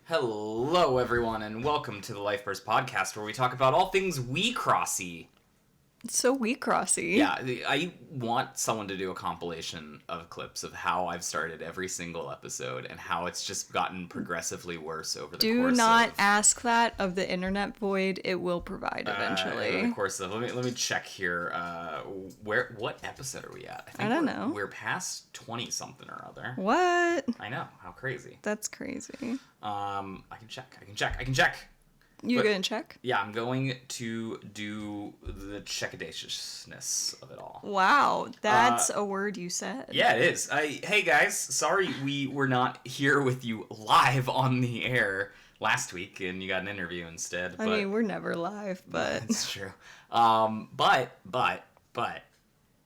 Hello, everyone, and welcome to the Life Bursts podcast, where we talk about all things Wixossy. It's so Wixossy. Yeah, I want someone to do a compilation of clips of how I've started every single episode and how it's just gotten progressively worse over the course of... Do not ask that of the internet void. It will provide eventually. Over the course of... Let me check here. What episode are we at? I don't know. We're past 20-something or other. What? I know. How crazy. That's crazy. I can check. You're gonna check? Yeah, I'm going to do the checkadaciousness of it all. Wow, that's a word you said. Yeah, it is. Hey guys, sorry we were not here with you live on the air last week, and you got an interview instead. I mean, we're never live, but that's true. But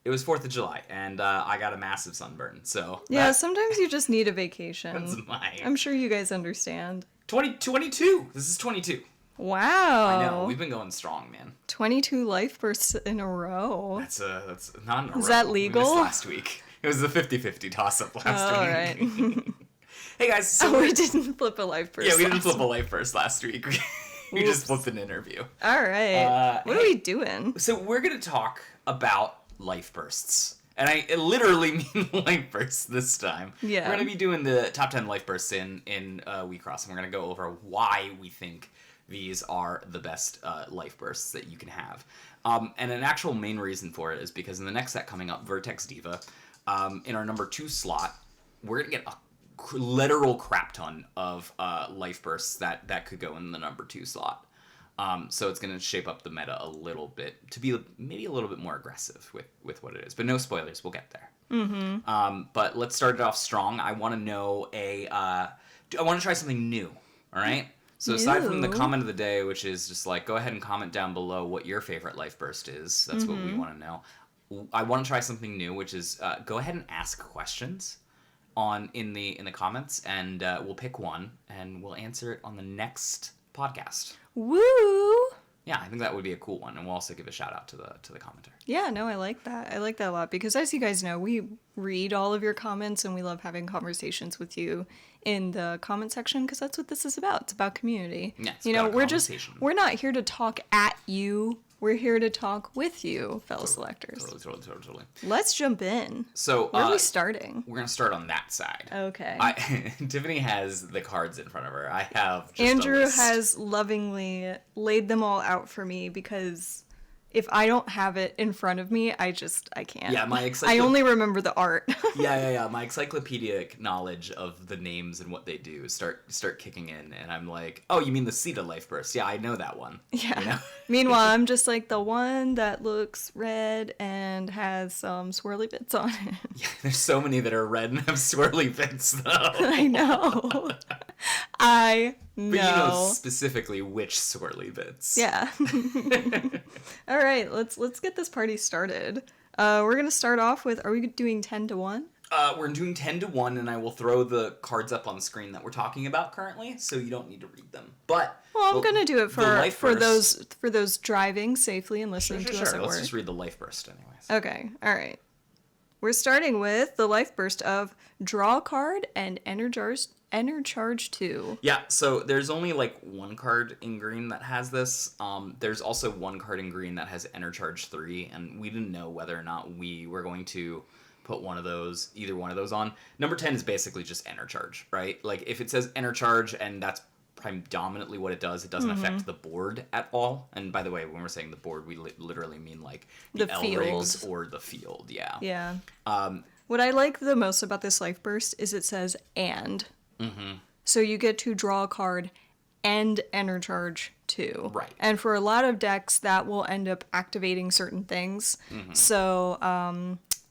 it was 4th of July, and I got a massive sunburn. So yeah, sometimes you just need a vacation. That's I'm sure you guys understand. 22. This is 22. Wow. I know. We've been going strong, man. 22 life bursts in a row. That's not in a row. Is that legal? We missed last week. It was the 50-50 toss-up last week. All right. Hey, guys. So we didn't flip a life burst. Yeah, we didn't flip a life burst last week. We just flipped an interview. All right. What are we doing? So we're going to talk about life bursts. And I literally mean life bursts this time. Yeah. We're going to be doing the top 10 life bursts in Wixoss, and we're going to go over why we think these are the best life bursts that you can have. And an actual main reason for it is because in the next set coming up, Vertex Diva, in our number 2 slot, we're going to get a literal crap ton of life bursts that could go in the number 2 slot. So it's going to shape up the meta a little bit to be maybe a little bit more aggressive with what it is. But no spoilers, we'll get there. Mm-hmm. But let's start it off strong. I want to know I want to try something new, all right? So aside from the comment of the day, which is just like, go ahead and comment down below what your favorite life burst is. That's what we want to know. I want to try something new, which is go ahead and ask questions in the comments, and we'll pick one, and we'll answer it on the next podcast. Woo! Yeah, I think that would be a cool one, and we'll also give a shout out to the commenter. Yeah, no, I like that. I like that a lot because, as you guys know, we read all of your comments, and we love having conversations with you in the comment section because that's what this is about. It's about community. Yeah, we're not here to talk at you. We're here to talk with you, fellow selectors. Totally. Let's jump in. So, where are we starting? We're going to start on that side. Okay. Tiffany has the cards in front of her. I have just Andrew has lovingly laid them all out for me because if I don't have it in front of me, I can't. Yeah, I only remember the art. Yeah. My encyclopedic knowledge of the names and what they do start kicking in, and I'm like, oh, you mean the Sita Life Burst? Yeah, I know that one. Yeah. You know? Meanwhile, I'm just like the one that looks red and has some swirly bits on it. Yeah, there's so many that are red and have swirly bits, though. I know. I know. But you know specifically which swirly bits. Yeah. All right, let's get this party started. We're gonna start off with. Are we doing 10 to 1? We're doing 10 to 1, and I will throw the cards up on the screen that we're talking about currently, so you don't need to read them. But I'm gonna do it for those driving safely and listening to us at work. Let's just read the life burst, anyways. Okay. All right. We're starting with the life burst of draw a card and Enercharge 2. Yeah, so there's only like one card in green that has this. There's also one card in green that has Enercharge 3, and we didn't know whether or not we were going to put either one of those on. Number 10 is basically just Enercharge, right? Like if it says Enercharge and that's predominantly what it doesn't affect the board at all. And by the way, when we're saying the board, we literally mean like the L-rigs or the field. Yeah. Yeah. What I like the most about this life burst is it says and. Mm-hmm. So you get to draw a card and Enercharge 2. Right. And for a lot of decks, that will end up activating certain things. Mm-hmm. So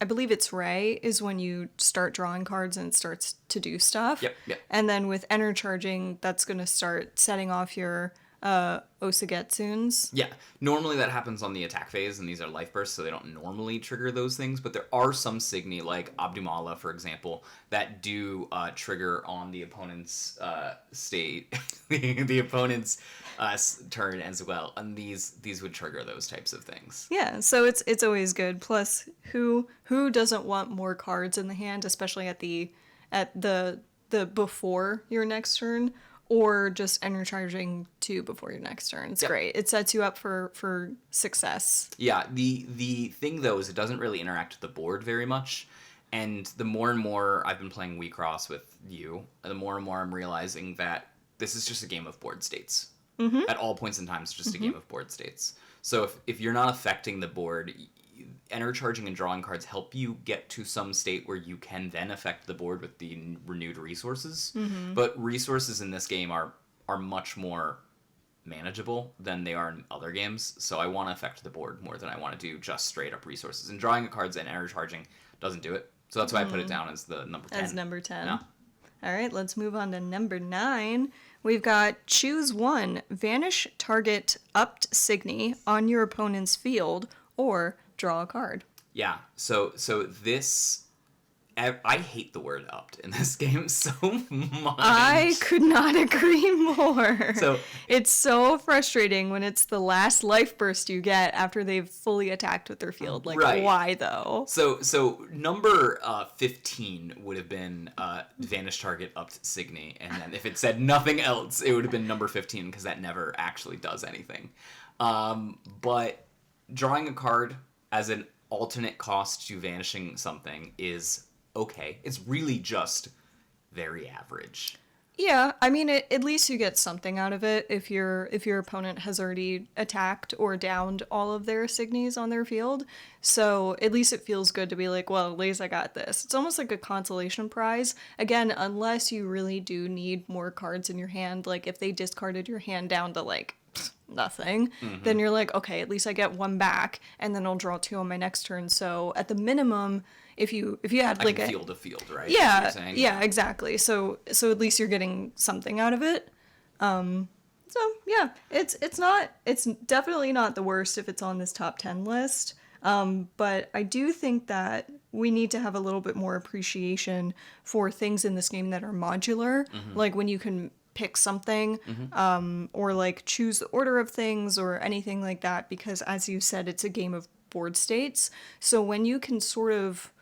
I believe it's Ray is when you start drawing cards and it starts to do stuff. Yep. And then with Enercharging, that's going to start setting off your Osagetsuns. Yeah, normally that happens on the attack phase, and these are life bursts, so they don't normally trigger those things, but there are some Signy, like Abdumala, for example, that do trigger on the opponent's state, the opponent's turn as well, and these would trigger those types of things. Yeah, so it's always good. Plus, who doesn't want more cards in the hand, especially at the before your next turn, or just energizing 2 before your next turn. It's Yep. great. It sets you up for success. Yeah, the thing though is it doesn't really interact with the board very much, and the more and more I've been playing Wixoss with you, the more and more I'm realizing that this is just a game of board states. At all points in time, it's just a game of board states. So if you're not affecting the board, energizing and drawing cards help you get to some state where you can then affect the board with the renewed resources. But resources in this game are much more manageable than they are in other games, so I want to affect the board more than I want to do just straight up resources. And drawing cards and energizing doesn't do it, so that's why I put it down as the number 10. As number 10. Yeah. All right, let's move on to number 9. We've got choose 1, vanish target upped signy on your opponent's field, or draw a card. Yeah, so this... I hate the word upped in this game so much. I could not agree more. So it's so frustrating when it's the last life burst you get after they've fully attacked with their field. Like, right. Why though? So number 15 would have been vanish target upped signy, and then if it said nothing else, it would have been number 15 because that never actually does anything. But drawing a card as an alternate cost to vanishing something is okay. It's really just very average. Yeah, I mean, at least you get something out of it if your opponent has already attacked or downed all of their signies on their field. So at least it feels good to be like, well, at least I got this. It's almost like a consolation prize. Again, unless you really do need more cards in your hand, like if they discarded your hand down to like nothing, then you're like, okay, at least I get 1 back, and then I'll draw 2 on my next turn. So at the minimum, if you had like a field to field, right? Yeah, exactly. So at least you're getting something out of it. So yeah, it's definitely not the worst if it's on this top 10 list. But I do think that we need to have a little bit more appreciation for things in this game that are modular, like when you can pick something, or like choose the order of things or anything like that, because as you said, it's a game of board states. So when you can sort of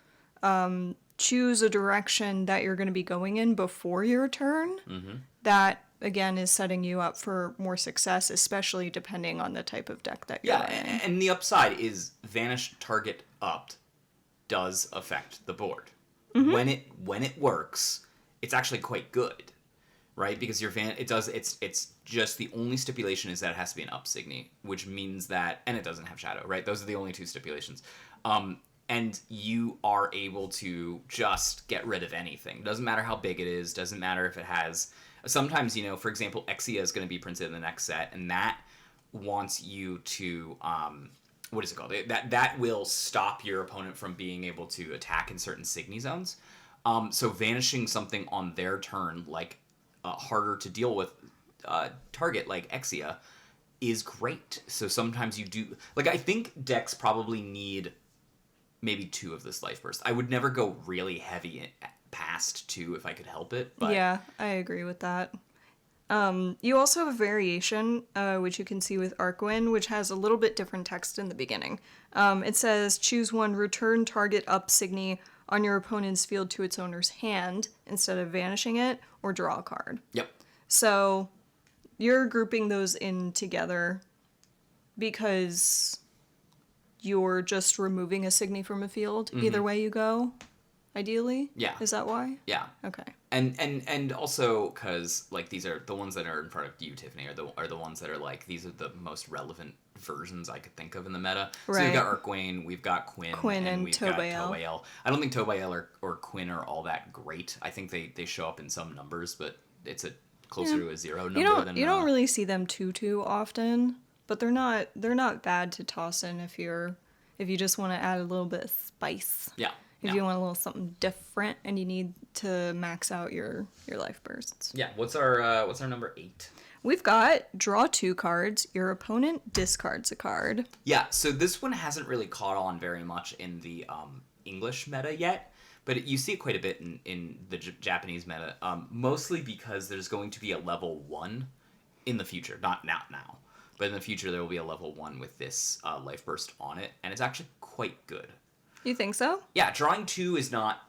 choose a direction that you're going to be going in before your turn, that again is setting you up for more success, especially depending on the type of deck that you're running. And the upside is vanish target upped does affect the board. When it works, it's actually quite good, right? Because it's just the only stipulation is that it has to be an up signy, which means that, and it doesn't have shadow, right? Those are the only 2 stipulations. And you are able to just get rid of anything. Doesn't matter how big it is, doesn't matter if it has... Sometimes, for example, Exia is going to be printed in the next set, and that wants you to... what is it called? That will stop your opponent from being able to attack in certain signy zones. So vanishing something on their turn, like harder to deal with target, like Exia, is great. So sometimes you do... Like, I think decks probably need... maybe 2 of this Life Burst. I would never go really heavy past 2 if I could help it. But... Yeah, I agree with that. You also have a variation, which you can see with Arcwin, which has a little bit different text in the beginning. It says, choose 1, return target up signy on your opponent's field to its owner's hand instead of vanishing it, or draw a card. Yep. So you're grouping those in together because... you're just removing a signy from a field, either way you go, ideally? Yeah. Is that why? Yeah. Okay. And also because, like, these are the ones that are in front of you, Tiffany, are the ones that are, like, these are the most relevant versions I could think of in the meta. Right. So we've got Arcwayne, we've got Quinn and we've Tobael. got Tobael. I don't think Tobael or Quinn are all that great. I think they show up in some numbers, but it's closer to a 0 number than... You don't really see them too often. But they're not bad to toss in if you just want to add a little bit of spice. Yeah. If you want a little something different and you need to max out your life bursts. Yeah. What's our number 8? We've got draw 2 cards. Your opponent discards a card. Yeah. So this one hasn't really caught on very much in the English meta yet, but you see it quite a bit in the Japanese meta. Mostly because there's going to be a level 1 in the future, not now. But in the future, there will be a level 1 with this Life Burst on it, and it's actually quite good. You think so? Yeah, drawing 2 is not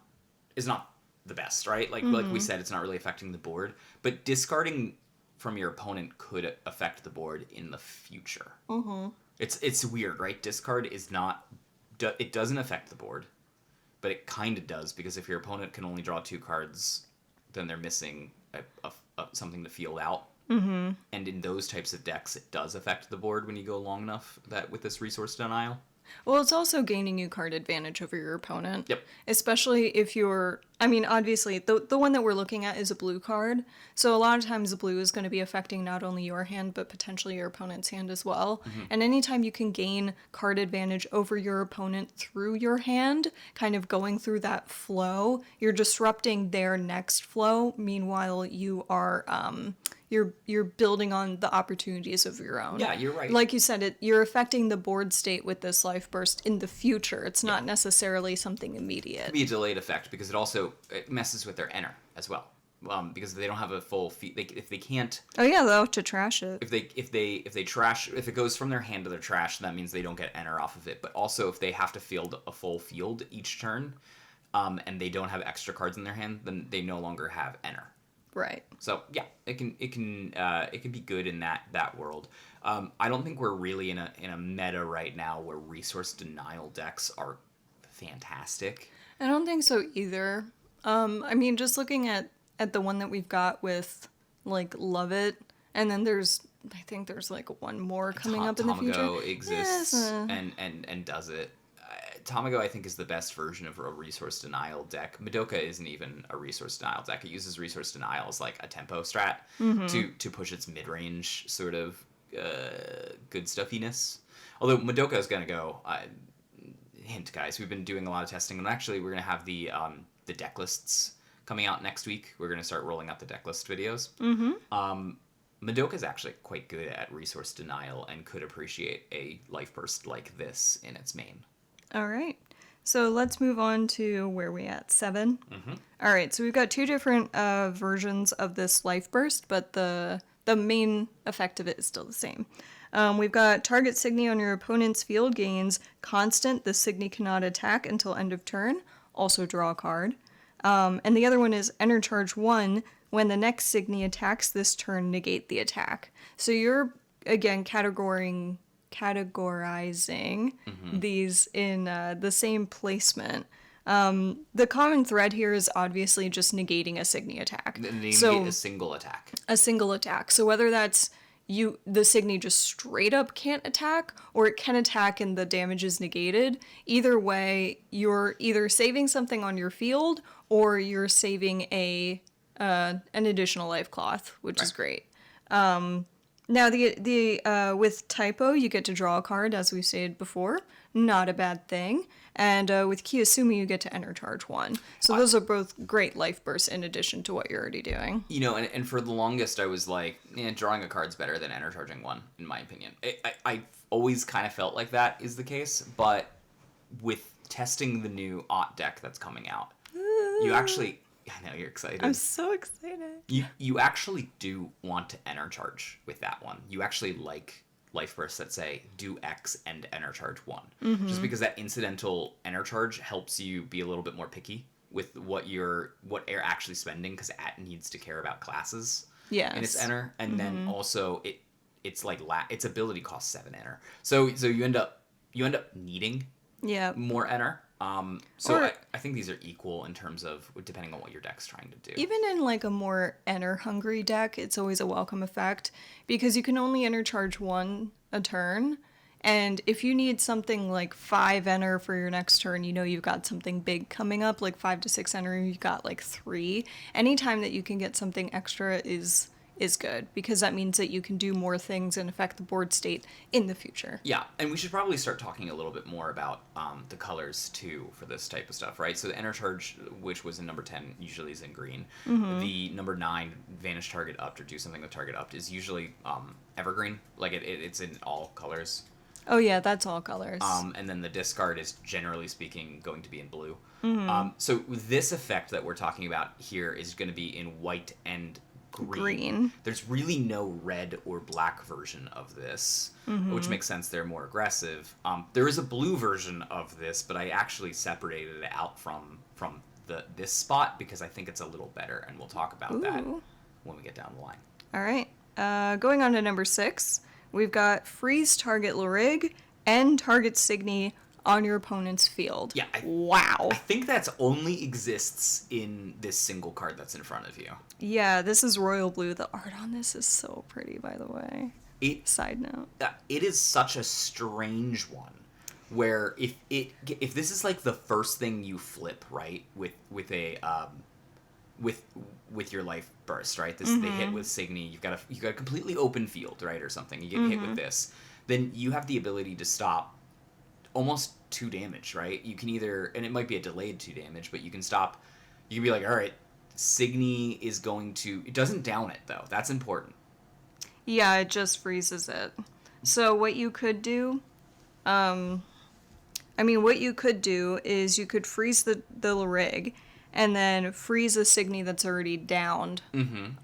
the best, right? Like we said, it's not really affecting the board. But discarding from your opponent could affect the board in the future. Mm-hmm. It's weird, right? Discard is not... It doesn't affect the board, but it kind of does, because if your opponent can only draw 2 cards, then they're missing something to field out. Mm-hmm. And in those types of decks, it does affect the board when you go long enough that with this resource denial. Well, it's also gaining you card advantage over your opponent. Yep. Especially if you're... I mean, obviously, the one that we're looking at is a blue card. So a lot of times the blue is going to be affecting not only your hand, but potentially your opponent's hand as well. Mm-hmm. And anytime you can gain card advantage over your opponent through your hand, kind of going through that flow, you're disrupting their next flow. Meanwhile, you are... You're building on the opportunities of your own. Yeah, you're right. Like you said, you're affecting the board state with this life burst in the future. It's not necessarily something immediate. It could be a delayed effect, because it messes with their enter as well. Because they don't have a full if they can't. Oh yeah, they'll have to trash it. If they trash, if it goes from their hand to their trash, that means they don't get enter off of it. But also, if they have to field a full field each turn, and they don't have extra cards in their hand, then they no longer have enter. Right. So yeah, it can be good in that world. I don't think we're really in a meta right now where resource denial decks are fantastic. I don't think so either. I mean, just looking at the one that we've got with like Love It, and then I think there's like one more coming up in the future. Tamago exists and does it. Tamago, I think, is the best version of a resource denial deck. Madoka isn't even a resource denial deck. It uses resource denial as like a tempo strat to push its mid-range sort of good stuffiness. Although Madoka is going to go... hint, guys, we've been doing a lot of testing, and actually we're going to have the deck lists coming out next week. We're going to start rolling out the deck list videos. Mm-hmm. Madoka is actually quite good at resource denial and could appreciate a life burst like this in its main. All right. So let's move on to where we at 7. Mm-hmm. All right. So we've got 2 different versions of this life burst, but the main effect of it is still the same. We've got target Signy on your opponent's field gains constant. The Signy cannot attack until end of turn. Also draw a card. And the other one is enter charge 1. When the next Signy attacks this turn, negate the attack. So you're, again, categorizing these in the same placement. The common thread here is obviously just negating a Signy attack. A single attack. A single attack. So whether that's the Signy just straight up can't attack, or it can attack and the damage is negated, either way, you're either saving something on your field, or you're saving an additional life cloth, which is great. Now, the with Typo, you get to draw a card, as we stated before. Not a bad thing. And with Kiyosumi, you get to enter charge 1. So those are both great life bursts in addition to what you're already doing. You know, and for the longest, I was like, drawing a card's better than enter charging 1, in my opinion. I always kind of felt like that is the case, but with testing the new Ott deck that's coming out, you actually... I know you're excited. I'm so excited. You actually do want to enter charge with that one. You actually like life bursts that say do X and enter charge 1. Mm-hmm. Just because that incidental enter charge helps you be a little bit more picky with what you're actually spending, because At needs to care about classes in its enter, and then also it's like its ability costs 7 enter. So you end up needing more enter. I think these are equal in terms of depending on what your deck's trying to do. Even in like a more enter hungry deck, it's always a welcome effect, because you can only enter charge 1 a turn, and if you need something like 5 enter for your next turn, you've got something big coming up, like 5 to 6 enter, you've got like 3. Anytime that you can get something extra is good, because that means that you can do more things and affect the board state in the future. Yeah, and we should probably start talking a little bit more about the colors too for this type of stuff, right? So the enter charge, which was in number 10, usually is in green. Mm-hmm. The number 9, vanish target upped or do something with target upped, is usually evergreen. Like it's in all colors. Oh yeah, that's all colors. And then the discard is generally speaking going to be in blue. Mm-hmm. So this effect that we're talking about here is going to be in white and green. There's really no red or black version of this, which makes sense. They're more aggressive. There is a blue version of this, but I actually separated it out from this spot because I think it's a little better, and we'll talk about that when we get down the line. All right. Going on to number 6, we've got freeze target Lurig and target Signy on your opponent's field. Yeah. Wow. I think that's only exists in this single card that's in front of you. Yeah, this is royal blue. The art on this is so pretty, by the way. Side note. It is such a strange one, where if this is like the first thing you flip, right, with your life burst, right? This they hit with Signy. You've got a completely open field, right, or something. You get hit with this, then you have the ability to stop almost 2 damage, right? You can either, and it might be a delayed 2 damage, but you can stop. You can be like, all right, Signy is going to. It doesn't down it though. That's important. Yeah, it just freezes it. So what you could do, what you could do is you could freeze the Lurig and then freeze a Signy that's already downed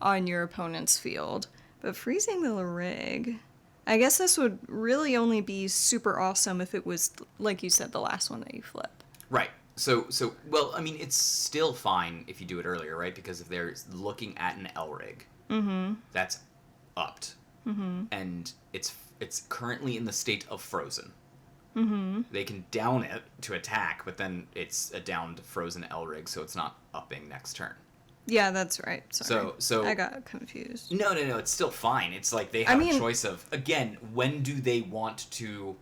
on your opponent's field. But freezing the Lurig, I guess this would really only be super awesome if it was, like you said, the last one that you flip. Right. So well, I mean, it's still fine if you do it earlier, right? Because if they're looking at an Elrig, that's upped, and it's currently in the state of frozen. They can down it to attack, but then it's a downed frozen Elrig, so it's not upping next turn. Yeah, that's right. Sorry. So I got confused. No, it's still fine. It's like they have a choice of, again, when do they want to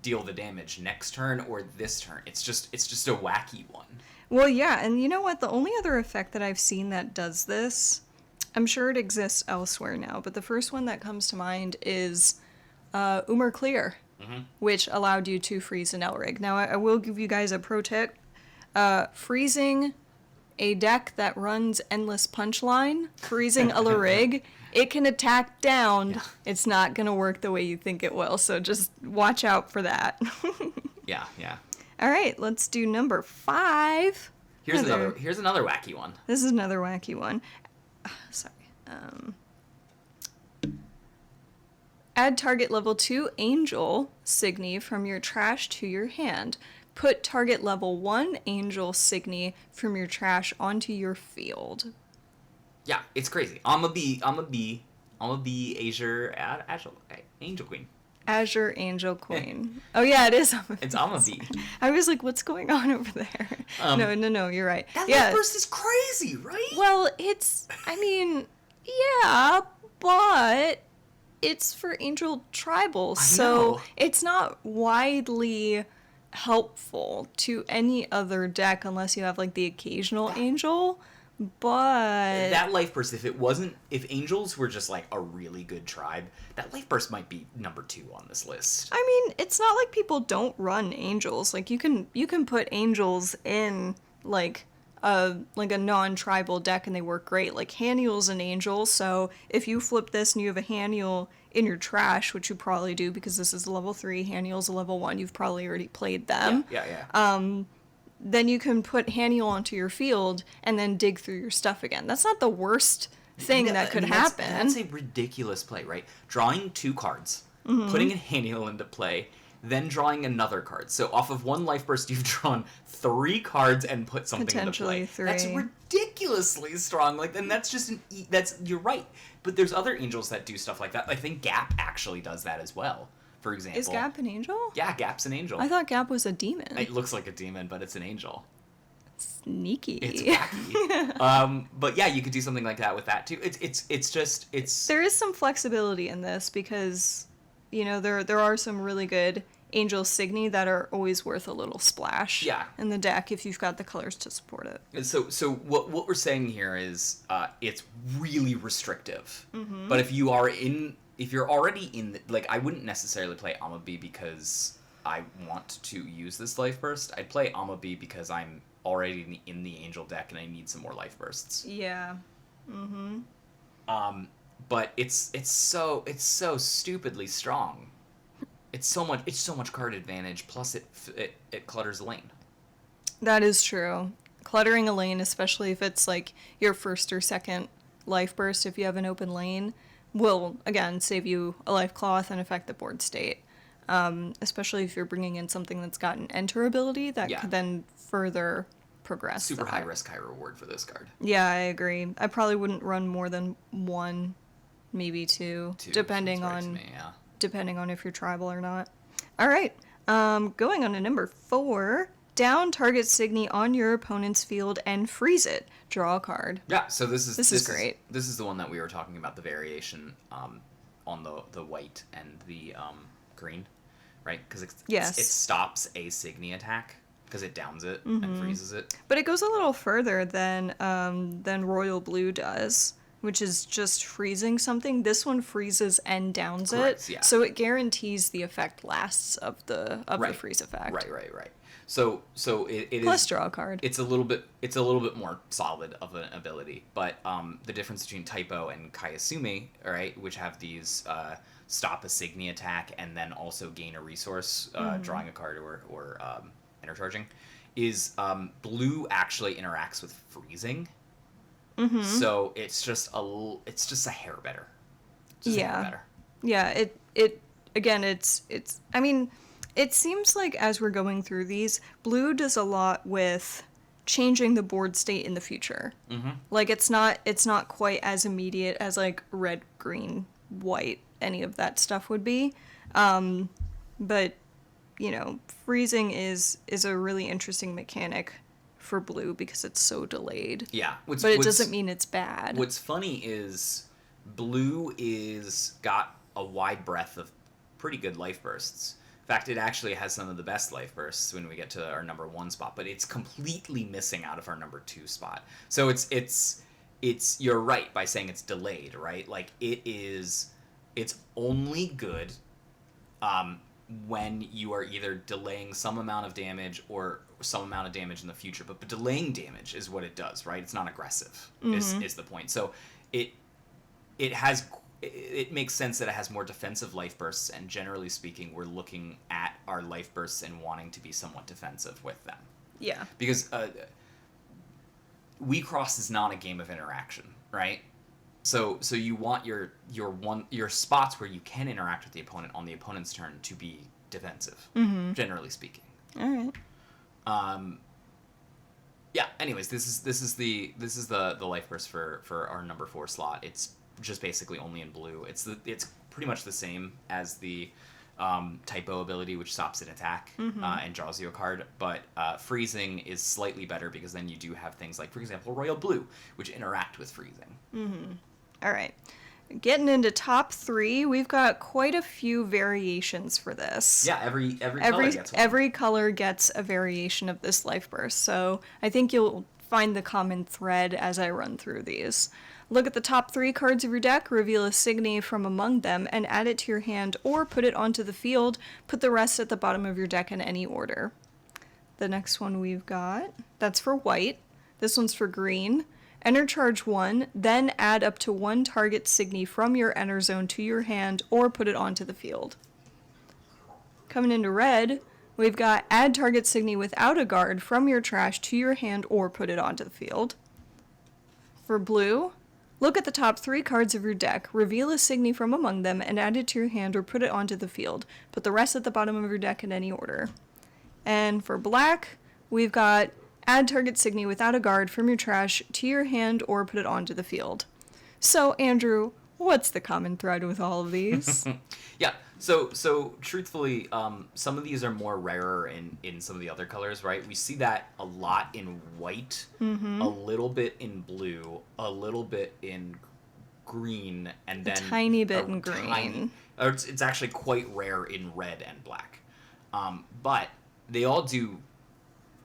deal the damage, next turn or this turn? It's just a wacky one. Well, yeah, and you know what? The only other effect that I've seen that does this, I'm sure it exists elsewhere now, but the first one that comes to mind is Umar Clear, which allowed you to freeze an Elrig. Now, I will give you guys a pro tip. Freezing a deck that runs Endless Punchline, freezing a Lurig, it can attack down. Yeah. It's not going to work the way you think it will, so just watch out for that. Yeah. All right, let's do number 5. Here's another wacky one. This is another wacky one. Sorry. Add target level 2 Angel Signy from your trash to your hand. Put target level 1 Angel Signy from your trash onto your field. Yeah, it's crazy. I'ma be Azure Angel Queen. Azure Angel Queen. Oh yeah, it is. It's I'ma be. I was like, what's going on over there? No, you're right. That Life Burst is crazy, right? Well, yeah, but it's for Angel Tribal, so it's not widely helpful to any other deck unless you have like the occasional Angel. But that Life Burst, if Angels were just like a really good tribe, that Life Burst might be number 2 on this list. I mean, it's not like people don't run Angels. Like you can put Angels in like a non-tribal deck and they work great. Like Haniel's an Angel, so if you flip this and you have a Haniel in your trash, which you probably do because this is a level 3, Haniel's a level 1, you've probably already played them. Yeah. Then you can put Haniel onto your field and then dig through your stuff again. That's not the worst thing that could happen. That's a ridiculous play, right? Drawing 2 cards, putting a Haniel into play, then drawing another card. So off of 1 Life Burst, you've drawn 3 cards and put something into play. 3. That's ridiculously strong. Like, and that's just you're right. But there's other Angels that do stuff like that. I think Gap actually does that as well. For example. Is Gap an Angel? Yeah, Gap's an Angel. I thought Gap was a demon. It looks like a demon, but it's an Angel. Sneaky. It's wacky. But yeah, you could do something like that with that too. It's There is some flexibility in this because, there are some really good Angel Signy that are always worth a little splash in the deck if you've got the colors to support it. And so what we're saying here is it's really restrictive. But if you're already in I wouldn't necessarily play Amabi because I want to use this Life Burst. I'd play Amabi because I'm already in the Angel deck and I need some more Life Bursts. Yeah. But it's so stupidly strong. It's so much card advantage. Plus it clutters a lane. That is true. Cluttering a lane, especially if it's like your first or second Life Burst, if you have an open lane, will again save you a life cloth and affect the board state. Especially if you're bringing in something that's got an enter ability that could then further progress. Super that. high risk, high reward for this card. Yeah, I agree. I probably wouldn't run more than one maybe two, Two depending sounds right to on me, yeah. depending on if you're tribal or not. All right. Going on to number 4. Down target Signy on your opponent's field and freeze it. Draw a card. Yeah, so this is great. This is the one that we were talking about, the variation on the white and the green, right? Because Yes. it stops a Signy attack because it downs it and freezes it. But it goes a little further than Royal Blue does, which is just freezing something. This one freezes and downs Correct, it, yeah. so it guarantees the effect lasts of the Right. freeze effect. Right. So it Plus is, draw a card. it's a little bit more solid of an ability, but the difference between Typo and Kayasumi, all right, which have these stop a Signy attack and then also gain a resource, drawing a card or intercharging, is blue actually interacts with freezing. So it's just a hair better. Just a hair better. Yeah, it again, it's I mean, it seems like as we're going through these, blue does a lot with changing the board state in the future. Like it's not quite as immediate as like red, green, white, any of that stuff would be. But you know, freezing is a really interesting mechanic for blue because it's so delayed. Yeah. But it doesn't mean it's bad. What's funny is blue is got a wide breadth of pretty good life bursts. In fact, it actually has some of the best life bursts when we get to our number 1 spot, but it's completely missing out of our number 2 spot. So it's you're right by saying it's delayed, right? Like it's only good when you are either delaying some amount of damage or some amount of damage in the future, but delaying damage is what it does, right? It's not aggressive is the point. So it makes sense that it has more defensive life bursts, and generally speaking, we're looking at our life bursts and wanting to be somewhat defensive with them. Yeah. Because Wixoss is not a game of interaction, right? So you want your spots where you can interact with the opponent on the opponent's turn to be defensive, generally speaking. All right. Yeah. Anyways, this is the life burst for our number 4 slot. It's just basically only in blue. It's pretty much the same as the Typo ability, which stops an attack and draws you a card. But freezing is slightly better because then you do have things like, for example, Royal Blue, which interact with freezing. All right. Getting into top 3, we've got quite a few variations for this. Yeah, every color gets one. Every color gets a variation of this life burst, so I think you'll find the common thread as I run through these. Look at the top 3 cards of your deck, reveal a Signy from among them, and add it to your hand or put it onto the field. Put the rest at the bottom of your deck in any order. The next one we've got, that's for white. This one's for green. Enter charge 1, then add up to 1 target Signy from your enter zone to your hand or put it onto the field. Coming into red, we've got add target Signy without a guard from your trash to your hand or put it onto the field. For blue, look at the top 3 cards of your deck, reveal a Signy from among them, and add it to your hand or put it onto the field. Put the rest at the bottom of your deck in any order. And for black, we've got add target Signy without a guard from your trash to your hand or put it onto the field. So, Andrew, what's the common thread with all of these? Yeah, so truthfully, some of these are more rarer in some of the other colors, right? We see that a lot in white, a little bit in blue, a little bit in green, and then tiny bit in green. It's actually quite rare in red and black. But they all do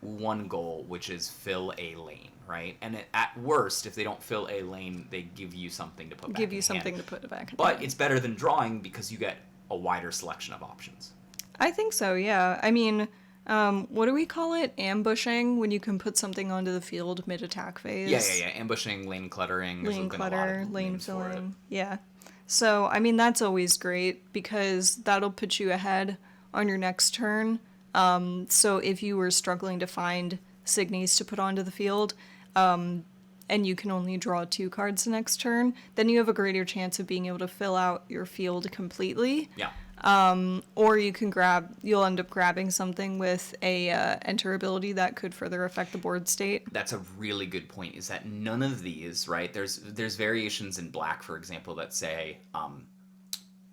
one goal, which is fill a lane, right? And at worst, if they don't fill a lane, they give you something to put back in Give you something to put back in But hand. it's better than drawing because you get a wider selection of options. I think so, yeah. I mean, what do we call it? Ambushing, when you can put something onto the field mid-attack phase. Yeah. Ambushing, lane cluttering. Lane clutter, lane filling. Yeah. So, I mean, that's always great because that'll put you ahead on your next turn. So if you were struggling to find Signies to put onto the field, and you can only draw 2 cards the next turn, then you have a greater chance of being able to fill out your field completely. Yeah. Or you'll end up grabbing something with a enter ability that could further affect the board state. That's a really good point, is that none of these, right, there's variations in black, for example, that say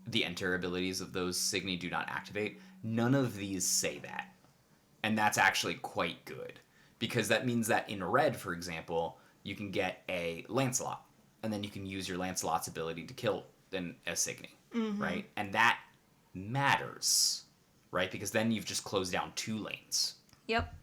the enter abilities of those signi do not activate. None of these say that. And that's actually quite good, because that means that in red, for example, you can get a Lancelot, and then you can use your Lancelot's ability to kill a signi, right? And that matters, right? Because then you've just closed down 2 lanes. Yep.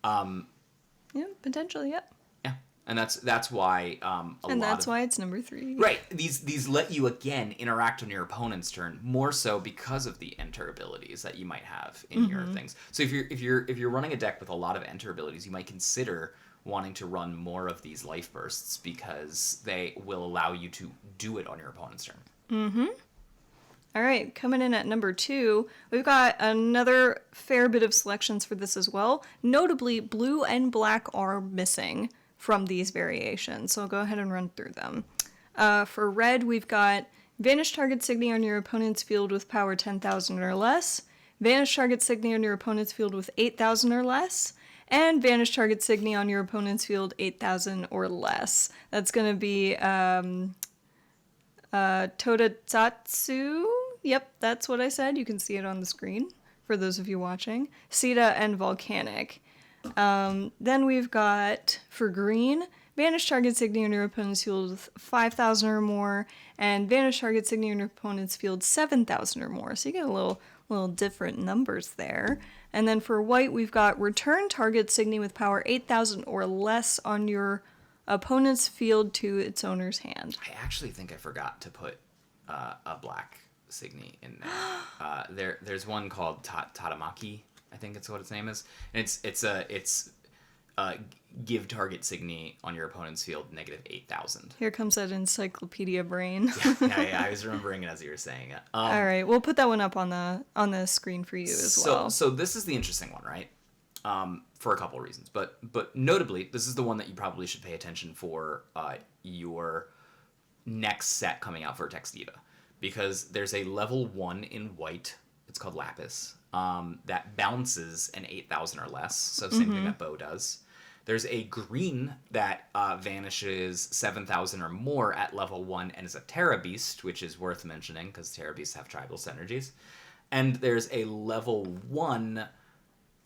Yeah, potentially, yep. Yeah, and that's why why it's number 3. Right. These let you again interact on your opponent's turn more so because of the enter abilities that you might have in your things. So if you're running a deck with a lot of enter abilities, you might consider wanting to run more of these life bursts, because they will allow you to do it on your opponent's turn. All right, coming in at number 2, we've got another fair bit of selections for this as well. Notably, blue and black are missing from these variations, so I'll go ahead and run through them. For red, we've got vanish target signy on your opponent's field with power 10,000 or less, vanish target signy on your opponent's field with 8,000 or less, and vanish target signy on your opponent's field 8,000 or less. That's going to be Todatatsu. Yep, that's what I said. You can see it on the screen for those of you watching. Sita and Volcanic. Then we've got, for green, vanish target signy on your opponent's field with 5,000 or more, and vanish target signy on your opponent's field 7,000 or more. So you get a little different numbers there. And then for white, we've got return target signy with power 8,000 or less on your opponent's field to its owner's hand. I actually think I forgot to put a black signy in there. There's one called Tatamaki, I think it's what its name is, and it's give target signy on your opponent's field -8,000. Here comes that encyclopedia brain. yeah, I was remembering it as you were saying it. All right, we'll put that one up on the screen for you as well. So this is the interesting one, right? For a couple of reasons, but notably, this is the one that you probably should pay attention for your next set coming out for Text Diva, because there's a level 1 in white. It's called Lapis. That bounces an 8,000 or less. So same thing that Bow does. There's a green that vanishes 7,000 or more at level 1 and is a Terra Beast, which is worth mentioning because Terra Beasts have tribal synergies. And there's a level 1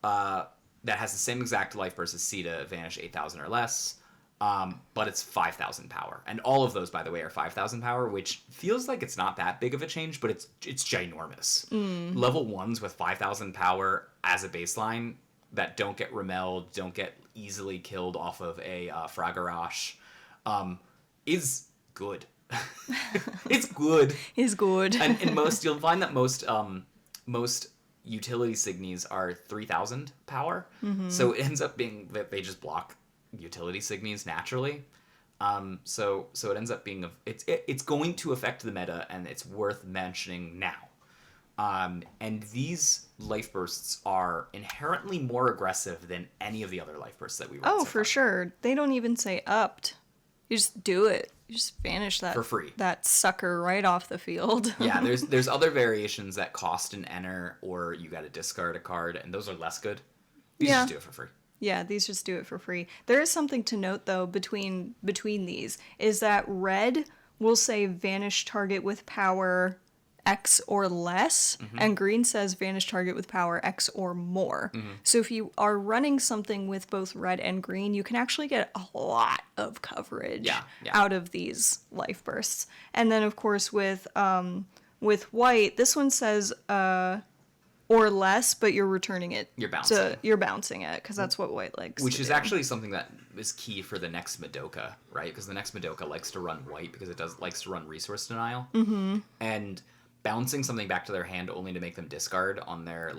that has the same exact life burst as Sita, vanish 8,000 or less, but it's 5,000 power. And all of those, by the way, are 5,000 power, which feels like it's not that big of a change, but it's ginormous. Level 1s with 5,000 power as a baseline that don't get remelled, don't get easily killed off of a Fragarash, is good. It's good. Is good. And you'll find that most utility signies are 3,000 power. So it ends up being that they just block utility signies naturally. So it ends up being it's going to affect the meta, and it's worth mentioning now. And these life bursts are inherently more aggressive than any of the other life bursts that we run. Oh, for sure. They don't even say upped. You just do it. You just vanish that for free. That sucker right off the field. Yeah, there's other variations that cost an enter, or you got to discard a card, and those are less good. These just do it for free. Yeah, these just do it for free. There is something to note though between these, is that red will say vanish target with power X or less, and green says vanish target with power X or more. So if you are running something with both red and green, you can actually get a lot of coverage out of these life bursts. And then of course with white, this one says or less, but you're returning it. You're bouncing. You're bouncing it, because that's what white likes. Which is actually something that is key for the next Madoka, right? Because the next Madoka likes to run white because it likes to run resource denial. And bouncing something back to their hand only to make them discard on their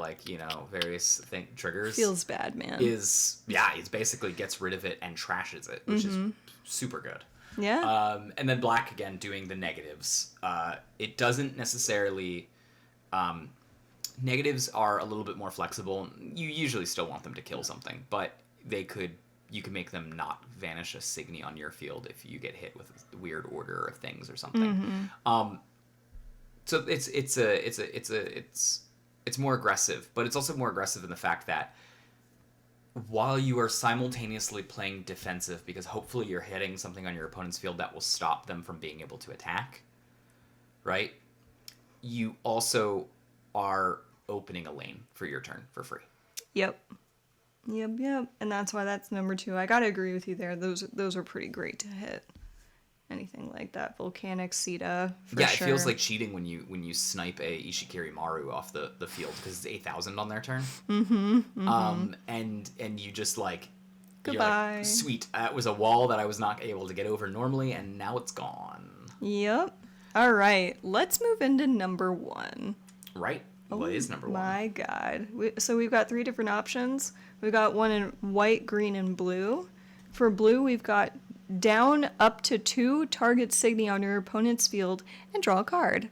various triggers feels bad, man. It basically gets rid of it and trashes it, which is super good. Yeah. And then black again doing the negatives. It doesn't necessarily. Negatives are a little bit more flexible. You usually still want them to kill something, but you can make them not vanish a signy on your field if you get hit with a weird order of things or something. So it's more aggressive, but it's also more aggressive in the fact that while you are simultaneously playing defensive, because hopefully you're hitting something on your opponent's field that will stop them from being able to attack, right? You also are opening a lane for your turn for free. Yep. And that's why that's number 2. I gotta agree with you there. Those are pretty great to hit. Anything like that. Volcanic, Sita, for yeah, sure. It feels like cheating when you snipe a Ishikiri Maru off the field because it's 8,000 on their turn. And you just like... Goodbye. You're like, sweet, that was a wall that I was not able to get over normally, and now it's gone. Yep. All right, let's move into number 1. Right. What is number 1? My God. So we've got 3 different options. We've got one in white, green, and blue. For blue, we've got down up to 2 target Signy on your opponent's field and draw a card.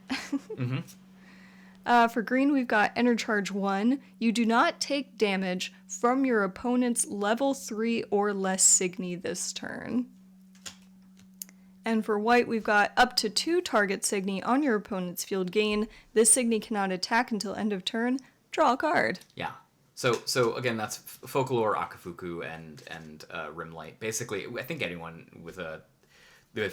For green, we've got Enter Charge 1. You do not take damage from your opponent's level 3 or less Signy this turn. And for white, we've got up to 2 target Signy on your opponent's field gain. This Signy cannot attack until end of turn. Draw a card. Yeah. So again, that's Folklore, Akafuku, and Rimlight. Basically, I think anyone with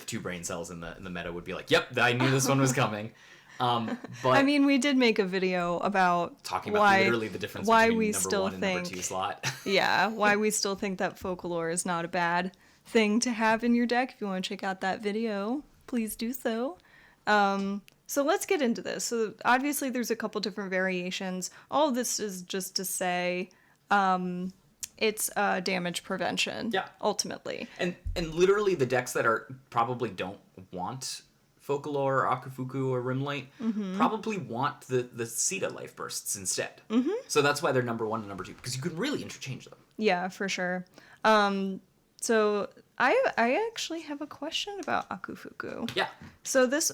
2 brain cells in the meta would be like, "Yep, I knew this one was coming." But I mean, we did make a video about talking about literally the difference between we number still 1 and think, number 2 slot. Yeah, why we still think that Folklore is not a bad thing to have in your deck. If you want to check out that video, please do so. So let's get into this. So obviously there's a couple different variations. All of this is just to say it's damage prevention, Yeah. ultimately. And literally the decks that probably don't want Folklore, or Akafuku, or Rimlight probably want the Sita Life Bursts instead. So that's why they're number 1 and number 2, because you can really interchange them. Yeah, for sure. So I actually have a question about Akufuku. Yeah. So this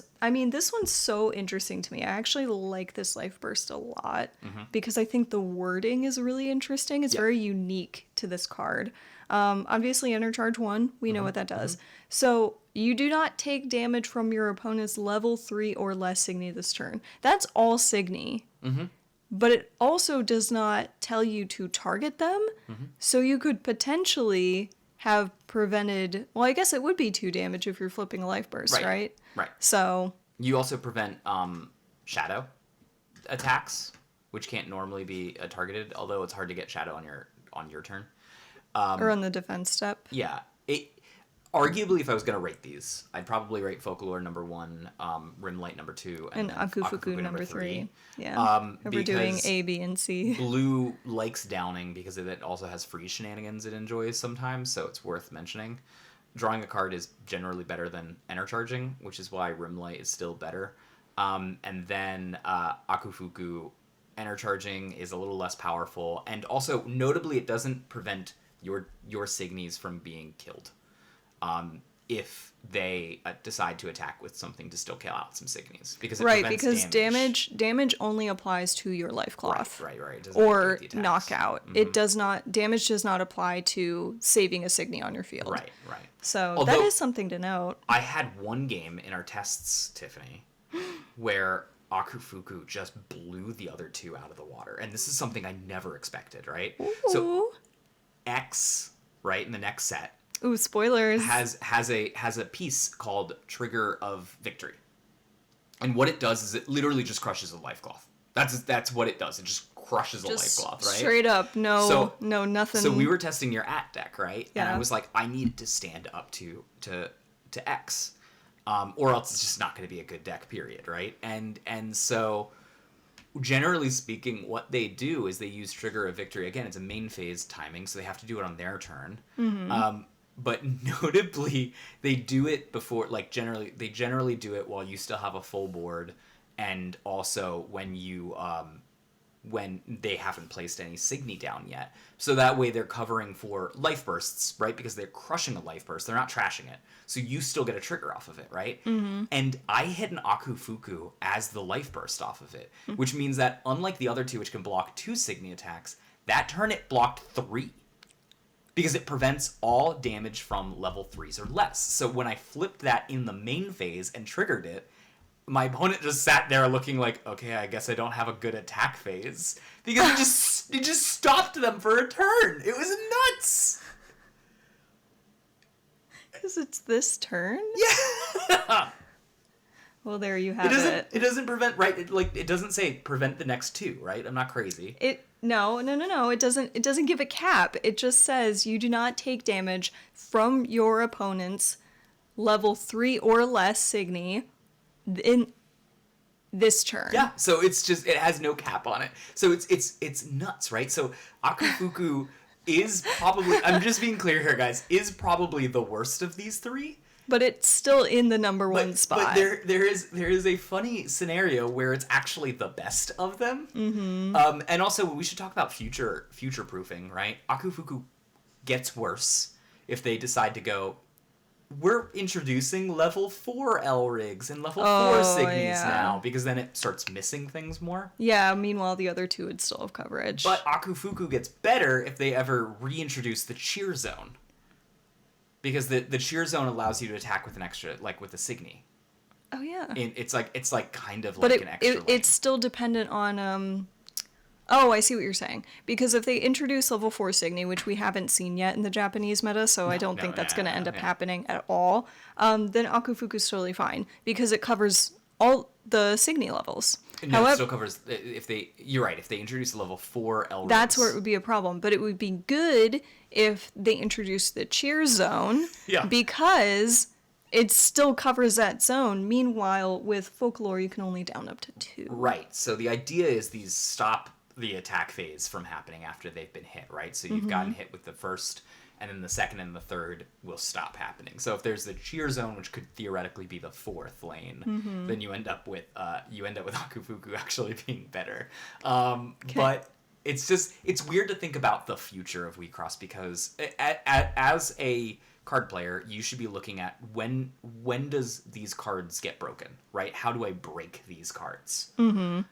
one's so interesting to me. I actually like this Life Burst a lot because I think the wording is really interesting. It's very unique to this card. Obviously, Enter Charge 1, we know what that does. So you do not take damage from your opponent's level 3 or less Signy this turn. That's all Signy. But it also does not tell you to target them. So you could potentially have prevented... Well, I guess it would be 2 damage if you're flipping a Life Burst, right? Right. So... You also prevent shadow attacks, which can't normally be targeted, although it's hard to get shadow on your turn. Or on the defense step. Yeah. Arguably, if I was going to rate these, I'd probably rate Folklore number 1, Rimlight number 2, and Akufuku number 3. Yeah. We're doing A, B, and C. Blue likes downing because it also has free shenanigans it enjoys sometimes, so it's worth mentioning. Drawing a card is generally better than Enter Charging, which is why Rimlight is still better. And then Akufuku, Enter Charging is a little less powerful, and also, notably, it doesn't prevent your Signies from being killed. If they decide to attack with something to still kill out some Signies. Because it prevents damage only applies to your life cloth. Right. Or knockout. It does not... Damage does not apply to saving a Signy on your field. Right. So that is something to note. I had one game in our tests, Tiffany, where Akufuku just blew the other 2 out of the water. And this is something I never expected, right? Ooh. So X, right, in the next set... Ooh, spoilers. Has a piece called Trigger of Victory. And what it does is it literally just crushes a life cloth. That's what it does. It just crushes a life cloth, right? Straight up. No, nothing. So we were testing your at deck, right? Yeah. And I was like, I needed to stand up to X. Or else it's just not going to be a good deck, period, right? And so generally speaking, what they do is they use Trigger of Victory. Again, it's a main phase timing, so they have to do it on their turn. But notably, they do it before, like, they generally do it while you still have a full board, and also when they haven't placed any Signy down yet. So that way they're covering for Life Bursts, right? Because they're crushing a Life Burst. They're not trashing it. So you still get a trigger off of it, right? And I hit an Akufuku as the Life Burst off of it, which means that unlike the other 2, which can block 2 Signy attacks, that turn it blocked 3. Because it prevents all damage from level 3s or less. So when I flipped that in the main phase and triggered it, my opponent just sat there looking like, okay, I guess I don't have a good attack phase. Because it just stopped them for a turn. It was nuts. Because it's this turn? Yeah. Well, there you have it. It doesn't prevent, right? It doesn't say prevent the next 2, right? I'm not crazy. No. It doesn't give a cap. It just says you do not take damage from your opponent's level 3 or less Signy in this turn. Yeah, so it's just, it has no cap on it. So it's nuts, right? So Akufuku is probably, I'm just being clear here, guys, is probably the worst of these 3. But it's still in the number 1 spot. But there is a funny scenario where it's actually the best of them. Mm-hmm. And also, we should talk about future proofing, right? Akufuku gets worse if they decide to go, we're introducing level 4 Elrigs and level 4 Signies now, because then it starts missing things more. Yeah, meanwhile, the other 2 would still have coverage. But Akufuku gets better if they ever reintroduce the cheer zone. Because the cheer zone allows you to attack with an extra, like with a Signy. Oh, yeah. It's like kind of like an extra lane. It's still dependent on, Oh, I see what you're saying. Because if they introduce level 4 Signy, which we haven't seen yet in the Japanese meta, so I don't think that's going to end up happening at all, then Akufuku's totally fine. Because it covers all the Signy levels. No, however, it still covers, you're right, if they introduce level 4 Elrics. That's where it would be a problem. But it would be good if they introduce the cheer zone. Yeah. Because it still covers that zone. Meanwhile, with Folklore, you can only down up to 2. Right. So the idea is these stop the attack phase from happening after they've been hit, right? So you've gotten hit with the first, and then the second and the third will stop happening. So if there's the cheer zone, which could theoretically be the 4th lane, then you end up with Akufuku actually being better. But it's weird to think about the future of Wixoss, because as a card player, you should be looking at when does these cards get broken, right? How do I break these cards? And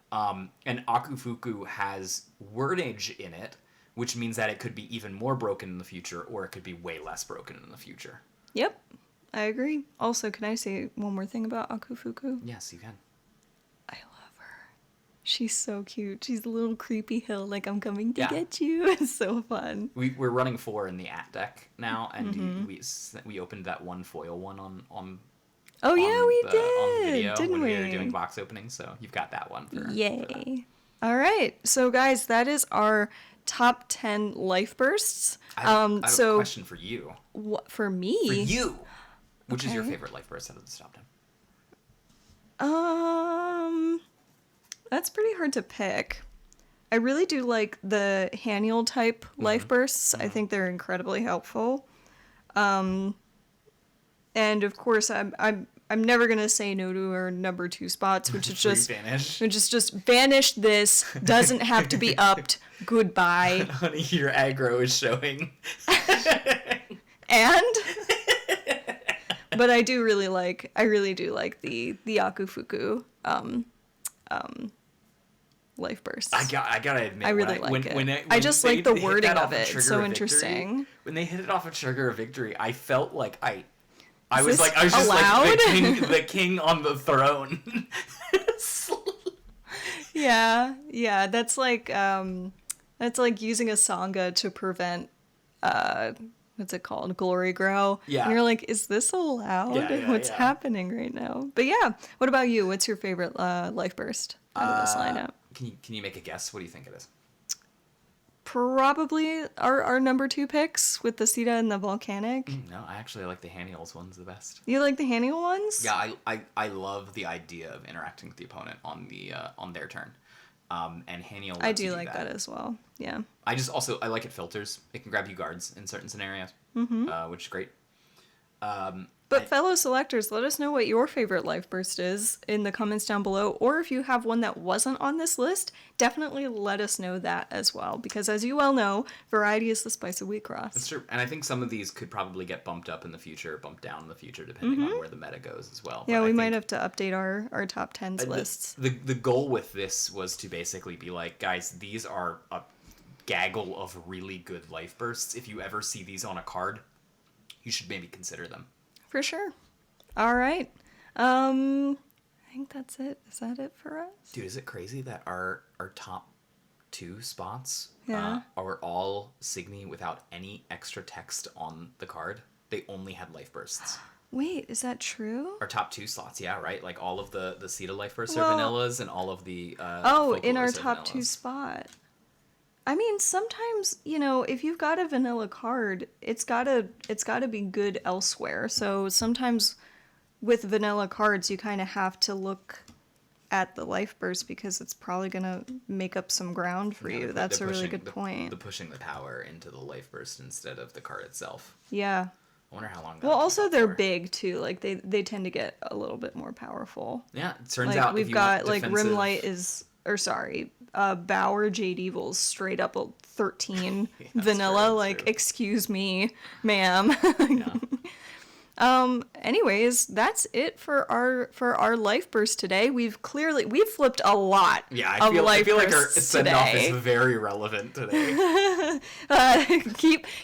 Akufuku has wordage in it, which means that it could be even more broken in the future, or it could be way less broken in the future. Yep, I agree. Also, can I say one more thing about Akufuku? Yes, you can. I love her. She's so cute. She's a little creepy hill, like, I'm coming to get you. It's so fun. We're running 4 in the at deck now, and we opened that one foil one on Oh, yeah, we on the did, video didn't when we? we were doing box openings, so you've got that one. Yay. All right. So, guys, that is our top 10 life bursts. I have a question for you. What, for me? For you! Which is your favorite life burst out of the top 10? That's pretty hard to pick. I really do like the Haniel type life bursts. I think they're incredibly helpful. And of course, I'm never gonna say no to our number 2 spots, which is just vanish. This doesn't have to be upped. Goodbye. Honey, your aggro is showing. And but I really do like the Akufuku life bursts. I gotta admit, I really like it. I just like the wording of it. It's so interesting. When they hit it off a trigger of victory, I felt like I was this just allowed? like the king on the throne. Yeah, that's like using a Sangha to prevent what's it called? Glory grow. Yeah. And you're like, is this allowed? Yeah, What's happening right now? But yeah, what about you? What's your favorite life burst out of this lineup? Can you make a guess? What do you think it is? Probably our number 2 picks with the Sita and the Volcanic. No, I actually like the Haniel's ones the best. You like the Haniel ones? Yeah, I love the idea of interacting with the opponent on their turn. And Haniel lets I do you like that as well. Yeah. I like it filters. It can grab you guards in certain scenarios, which is great. But fellow selectors, let us know what your favorite life burst is in the comments down below, or if you have one that wasn't on this list, definitely let us know that as well, because as you well know, variety is the spice of Wixoss. That's true, and I think some of these could probably get bumped up in the future, bumped down in the future, depending on where the meta goes as well. Yeah, we might have to update our top 10s lists. The goal with this was to basically be like, guys, these are a gaggle of really good life bursts. If you ever see these on a card, you should maybe consider them. For sure. All right. I think that's it. Is that it for us? Dude, is it crazy that our top 2 spots Yeah. are all Signy without any extra text on the card? They only had Life Bursts. Wait, is that true? Our top 2 slots, yeah, right? Like all of the Sita Life Bursts are Well- vanillas, and all of the In our Folklores are top 2 vanillas. spot. I mean, sometimes, if you've got a vanilla card, it's gotta be good elsewhere. So sometimes with vanilla cards, you kind of have to look at the Life Burst because it's probably gonna make up some ground for Yeah, you. they're That's a really pushing good point. The pushing the power into the Life Burst instead of the card itself. Yeah. I wonder how long. Well, that'll also keep up they're for. big too. Like they tend to get a little bit more powerful. Yeah, it turns Like out we've if you got want like defensive... Rimlight is, or sorry, Bower Jade Evil's straight up a 13 Yeah, that's vanilla. true, that's Like, true. excuse me, ma'am. Yeah. Anyways, that's it for our Life Burst today. We've flipped a lot. Yeah, of I Life feel like our Bursts send-off today. is very relevant today.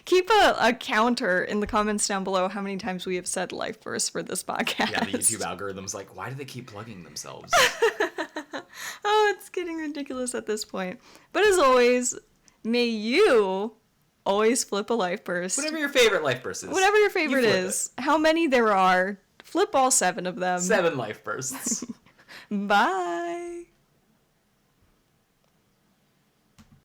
Keep a counter in the comments down below how many times we have said Life Burst for this podcast. Yeah, the YouTube algorithm's like, why do they keep plugging themselves? Oh, it's getting ridiculous at this point. But as always, may you always flip a Life Burst. Whatever your favorite Life Burst is. Whatever your favorite flip is. How many there are, flip all 7 of them. 7 Life Bursts. Bye.